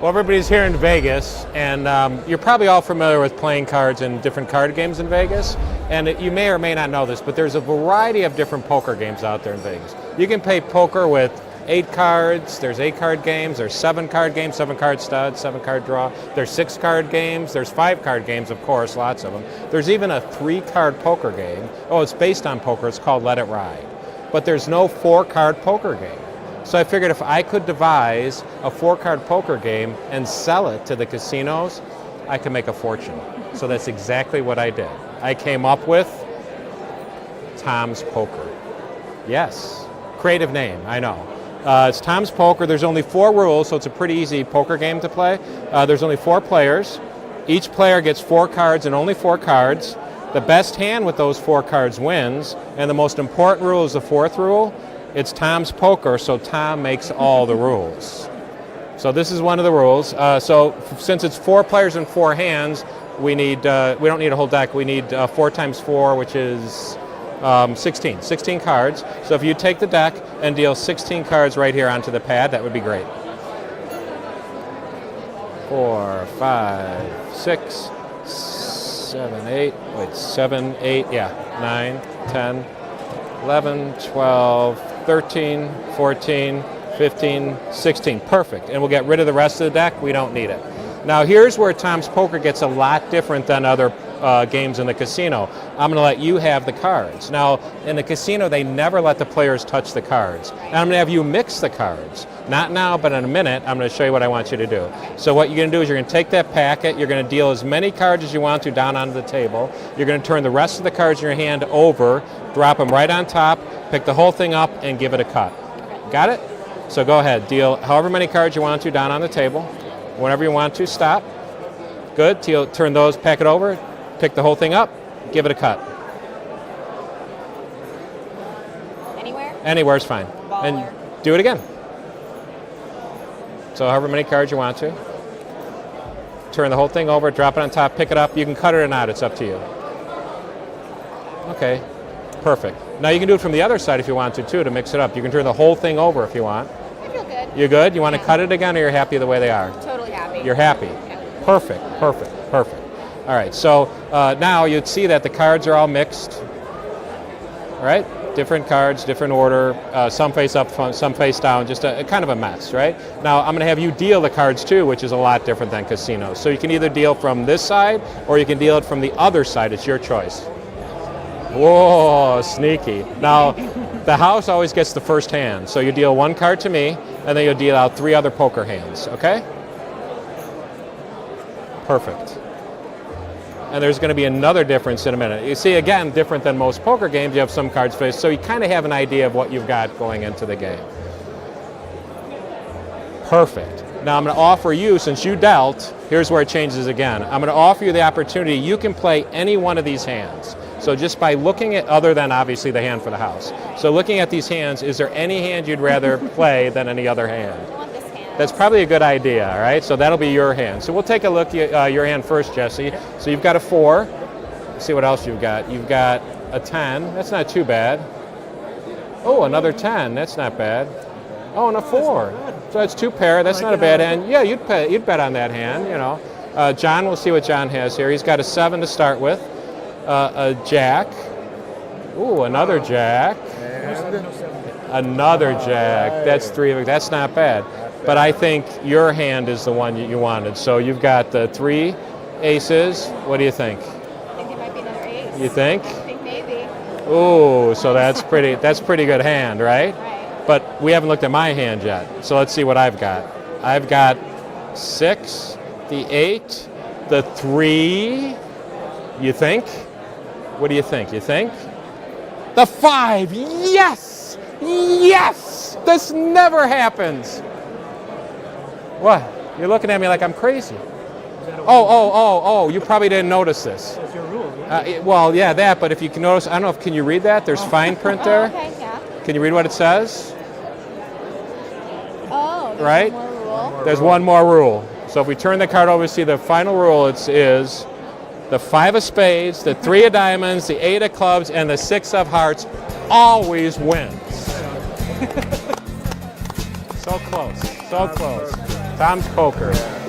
Well, everybody's here in Vegas, and you're probably all familiar with playing cards and different card games in Vegas. And you may or may not know this, but there's a variety of different poker games out there in Vegas. You can play poker with 8 cards, there's 8-card games, there's 7-card games, 7-card studs, 7-card draw, there's 6-card games, there's 5-card games, of course, lots of them. There's even a 3-card poker game. Oh, it's based on poker, it's called Let It Ride. But there's no 4-card poker game. So I figured if I could devise a 4-card poker game and sell it to the casinos, I could make a fortune. So that's exactly what I did. I came up with Tom's Poker. Yes, creative name, I know. It's Tom's Poker. There's only 4 rules, so it's a pretty easy poker game to play. There's only 4 players. Each player gets 4 cards and only 4 cards. The best hand with those 4 cards wins, and the most important rule is the 4th rule. It's Tom's Poker, so Tom makes all the rules. So this is one of the rules. So since it's 4 players and 4 hands, we don't need a whole deck. We need 4 times 4, which is 16 cards. So if you take the deck and deal 16 cards right here onto the pad, that would be great. 4, 5, 6, 7, 8. Wait, 7, 8. Yeah, 9, 10, 11, 12. 13, 14, 15, 16. Perfect. And we'll get rid of the rest of the deck. We don't need it. Now here's where Tom's Poker gets a lot different than other games in the casino. I'm going to let you have the cards. Now in the casino they never let the players touch the cards. And I'm going to have you mix the cards. Not now, but in a minute I'm going to show you what I want you to do. So what you're going to do is you're going to take that packet, you're going to deal as many cards as you want to down onto the table. You're going to turn the rest of the cards in your hand over, drop them right on top, pick the whole thing up and give it a cut. Got it? So go ahead, deal however many cards you want to down on the table. Whenever you want to, stop. Good, turn those, pack it over, pick the whole thing up, give it a cut. Anywhere? Anywhere's fine. Baller. And do it again. So however many cards you want to. Turn the whole thing over, drop it on top, pick it up. You can cut it or not, it's up to you. Okay, perfect. Now you can do it from the other side if you want to too, to mix it up. You can turn the whole thing over if you want. I feel good. You're good? You want to cut it again, or you're happy the way they are? Totally happy. You're happy? Yeah. Perfect, perfect, perfect. All right, so now you'd see that the cards are all mixed, right? Different cards, different order, some face up, some face down, just a kind of a mess, right? Now I'm going to have you deal the cards too, which is a lot different than casinos. So you can either deal from this side, or you can deal it from the other side. It's your choice. Whoa, sneaky. Now, the house always gets the first hand. So you deal 1 card to me, and then you'll deal out 3 other poker hands, okay? Perfect. And there's going to be another difference in a minute. You see, again, different than most poker games, you have some cards faced, so you kind of have an idea of what you've got going into the game. Perfect. Now I'm going to offer you, since you dealt, here's where it changes again. I'm going to offer you the opportunity, you can play any one of these hands. So just by looking at, other than obviously the hand for the house. So looking at these hands, is there any hand you'd rather play than any other hand? I want this hand. That's probably a good idea, all right? So that'll be your hand. So we'll take a look at your hand first, Jesse. So you've got a 4. Let's see what else you've got. You've got a 10. That's not too bad. Oh, another 10. That's not bad. Oh, and a 4. So that's 2 pair. That's not a bad hand. Yeah, you'd bet on that hand, you know. John, we'll see what John has here. He's got a 7 to start with. A jack. Ooh, another jack. Another jack. That's 3. That's not bad. But I think your hand is the one you wanted. So you've got the 3 aces. What do you think? I think it might be another ace. You think? I think maybe. Ooh, so that's pretty good hand, right? Right. But we haven't looked at my hand yet. So let's see what I've got. I've got 6, the 8, the 3. You think? What do you think? You think? The 5! Yes! Yes! This never happens! What? You're looking at me like I'm crazy. Oh, you probably didn't notice this. That's your rule, right? Well, yeah, that, but if you can notice, I don't know, can you read that? There's fine print there. Oh, okay, yeah. Can you read what it says? Oh, there's Right? one more rule. There's one more rule. So if we turn the card over, see the final rule is the 5 of spades, the 3 of diamonds, the 8 of clubs, and the 6 of hearts always wins. So close, so close. Tom's Poker.